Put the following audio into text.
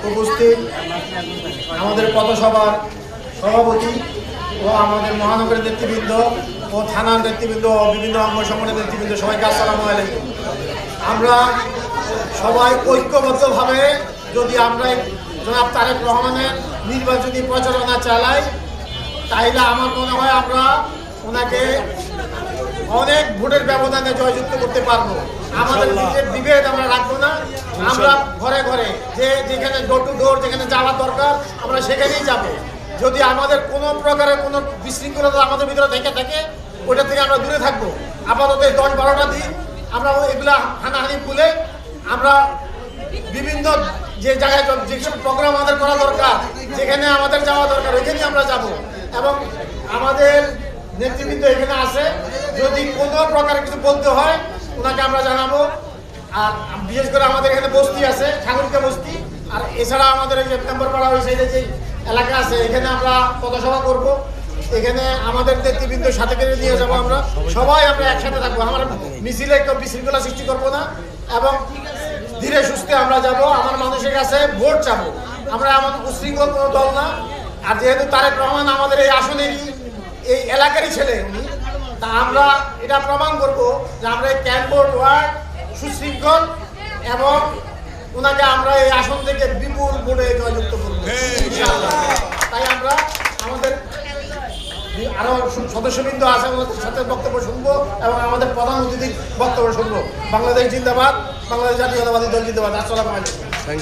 উপস্থিত আমাদের পথসভার সভাপতি ও আমাদের মহানগরের নেতৃবৃন্দ ও থানার নেতৃবৃন্দ ও বিভিন্ন অঙ্গ সংগঠনের নেতৃবৃন্দ সবাইকে আসসালামু আলাইকুম। আমরা সবাই ঐক্যবদ্ধভাবে যদি আমরা জনাব তারেক রহমানের নির্বাচনী প্রচারণা চালাই, তাইলে আমার মনে হয় আমরা ওনাকে অনেক ভোটের ব্যবধানে জয়যুক্ত করতে পারবো। আমাদের নিজের বিভেদ আমরা রাখবো না। আমরা ঘরে ঘরে যেখানে ডোর টু ডোর যেখানে যাওয়ার দরকার আমরা সেখানেই যাব। যদি আমাদের কোনো প্রকারের কোনো বিশৃঙ্খলতা আমাদের ভিতরে থেকে থাকে, ওটা থেকে আমরা দূরে থাকবো। আপাতত 10-12টা দিন আমরা এগুলা হানাহানি ভুলে আমরা বিভিন্ন যে জায়গায় যেসব প্রোগ্রাম আমাদের করা দরকার, যেখানে আমাদের যাওয়া দরকার ওইখানেই আমরা যাব। এবং আমাদের নেতৃবৃন্দ এখানে আছে, যদি কোনো প্রকার কিছু বলতে হয় ওনাকে আমরা জানাবো। আর বিশেষ করে আমাদের এখানে বস্তি আছে, সাগরিকা বস্তি, আর এছাড়া আমাদের এই যে মেম্বরপাড়া ওই সাইডে যে এলাকা আছে এখানে আমরা পথসভা করব। এখানে আমাদের নেতৃবৃন্দের সাথে করে নিয়ে যাবো। আমরা সবাই আমরা একসাথে থাকবো। আমরা মিছিলে কেউ বিশৃঙ্খলা সৃষ্টি করবো না এবং ধীরে সুস্থে আমরা যাব। আমার মানুষের কাছে ভোট চাবো। আমরা এমন উশৃঙ্খল কোনো দল না। আর যেহেতু তারেক রহমান আমাদের এই আসনেরই এই এলাকারই ছেলে উনি, তা আমরা এটা প্রমাণ করব যে আমরা এই ক্যাম্পবোর্ড ওয়ার্ড সুশৃঙ্খল এবং ওনাকে আমরা এই আসন থেকে বিপুল ভোটে জয়যুক্ত করব ইনশাআল্লাহ। তাই আমরা আমাদের আরো সদস্যবৃন্দ আছে, আমাদের সাথে বক্তব্য শুনবো এবং আমাদের প্রধান অতিথির বক্তব্য শুনবো। বাংলাদেশ জিন্দাবাদ, বাংলাদেশ জাতীয়তাবাদী দল জিন্দাবাদ। আসসালামু আলাইকুম।